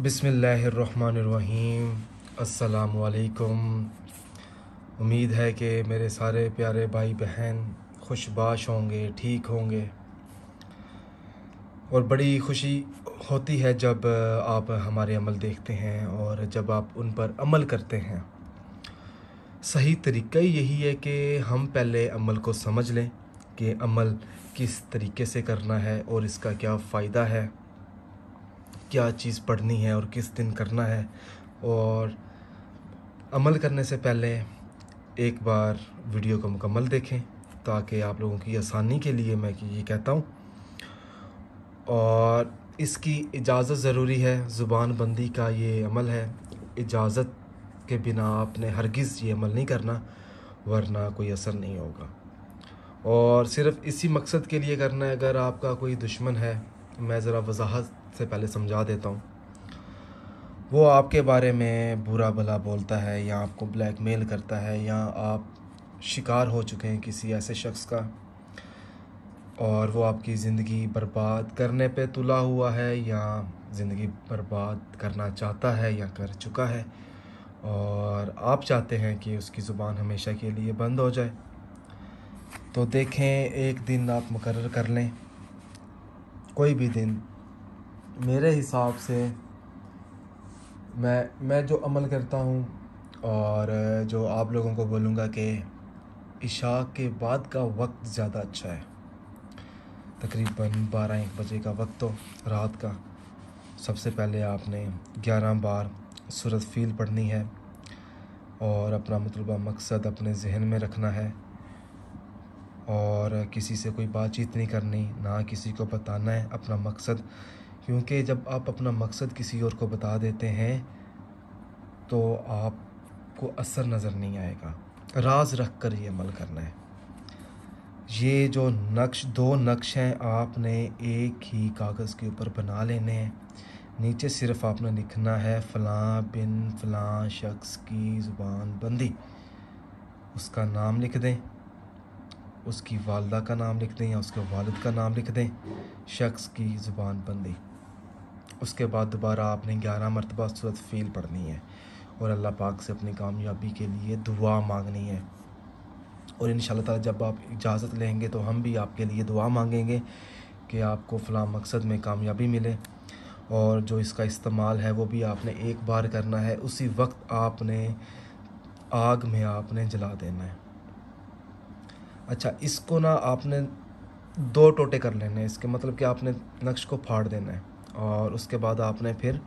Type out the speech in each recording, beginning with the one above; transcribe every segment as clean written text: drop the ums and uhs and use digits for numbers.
बिस्मिल्लाहिर्रहमानिर्रहीम। अस्सलामुअलैकुम। उम्मीद है कि मेरे सारे प्यारे भाई बहन खुशबाश होंगे, ठीक होंगे। और बड़ी खुशी होती है जब आप हमारे अमल देखते हैं और जब आप उन पर अमल करते हैं। सही तरीका यही है कि हम पहले अमल को समझ लें कि अमल किस तरीके से करना है और इसका क्या फ़ायदा है, क्या चीज़ पढ़नी है और किस दिन करना है। और अमल करने से पहले एक बार वीडियो को मुकम्मल देखें ताकि आप लोगों की आसानी के लिए मैं ये कहता हूँ। और इसकी इजाज़त ज़रूरी है। ज़ुबान बंदी का ये अमल है, इजाज़त के बिना आपने हरगिज़ ये अमल नहीं करना, वरना कोई असर नहीं होगा। और सिर्फ़ इसी मकसद के लिए करना है। अगर आपका कोई दुश्मन है, मैं ज़रा वजाहत से पहले समझा देता हूँ, वो आपके बारे में बुरा भला बोलता है या आपको ब्लैकमेल करता है या आप शिकार हो चुके हैं किसी ऐसे शख्स का और वो आपकी ज़िंदगी बर्बाद करने पे तुला हुआ है या ज़िंदगी बर्बाद करना चाहता है या कर चुका है, और आप चाहते हैं कि उसकी ज़ुबान हमेशा के लिए बंद हो जाए, तो देखें एक दिन आप मुकर्रर कर लें, कोई भी दिन। मेरे हिसाब से मैं जो अमल करता हूँ और जो आप लोगों को बोलूँगा कि इशा के बाद का वक्त ज़्यादा अच्छा है। तकरीबन 12-1 बजे का वक्त हो रात का। सबसे पहले आपने 11 बार सूरत फ़ील पढ़नी है और अपना मतलूबा मकसद अपने जहन में रखना है और किसी से कोई बातचीत नहीं करनी, ना किसी को बताना है अपना मकसद। क्योंकि जब आप अपना मकसद किसी और को बता देते हैं तो आपको असर नज़र नहीं आएगा। राज रख कर ये अमल करना है। ये जो दो नक्श हैं आपने एक ही कागज़ के ऊपर बना लेने हैं। नीचे सिर्फ़ आपने लिखना है फ़लाँ बिन फ़लाँ शख्स की ज़ुबान बंदी। उसका नाम लिख दें, उसकी वालदा का नाम लिख दें या उसके वालिद का नाम लिख दें, शख्स की ज़ुबान बंदी। उसके बाद दोबारा आपने 11 मरतबा सूरत फ़ील पढ़नी है और अल्लाह पाक से अपनी कामयाबी के लिए दुआ मांगनी है। और इंशाअल्लाह ताला जब आप इजाज़त लेंगे तो हम भी आपके लिए दुआ मांगेंगे कि आपको फ़लाँ मकसद में कामयाबी मिले। और जो इसका इस्तेमाल है वो भी आपने एक बार करना है, उसी वक्त आपने आग में आपने जला देना है। अच्छा, इसको ना आपने 2 टोटे कर लेने हैं। इसके मतलब कि आपने नक्श को फाड़ देना है और उसके बाद आपने फिर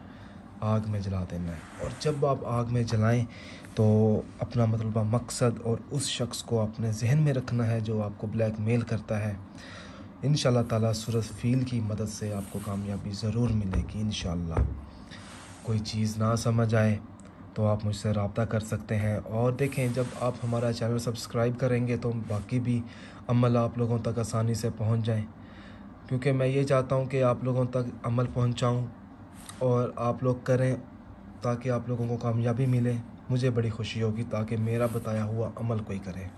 आग में जला देना है। और जब आप आग में जलाएं तो अपना मतलबा मकसद और उस शख्स को अपने जहन में रखना है जो आपको ब्लैकमेल करता है। इंशाअल्लाह ताला सूरत फ़ील की मदद से आपको कामयाबी ज़रूर मिलेगी इंशाअल्लाह। कोई चीज़ ना समझ आए तो आप मुझसे रब्ता कर सकते हैं। और देखें, जब आप हमारा चैनल सब्सक्राइब करेंगे तो बाकी भी अमल आप लोगों तक आसानी से पहुंच जाएं। क्योंकि मैं ये चाहता हूं कि आप लोगों तक अमल पहुंचाऊं और आप लोग करें ताकि आप लोगों को कामयाबी मिले। मुझे बड़ी खुशी होगी ताकि मेरा बताया हुआ अमल कोई करे।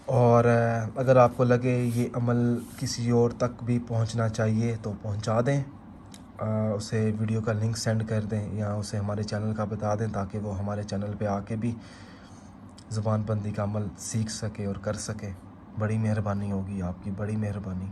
और अगर आपको लगे ये अमल किसी और तक भी पहुंचना चाहिए तो पहुंचा दें, उसे वीडियो का लिंक सेंड कर दें या उसे हमारे चैनल का बता दें ताकि वो हमारे चैनल पे आके भी ज़ुबान बंदी का अमल सीख सके और कर सके। बड़ी मेहरबानी होगी आपकी, बड़ी मेहरबानी।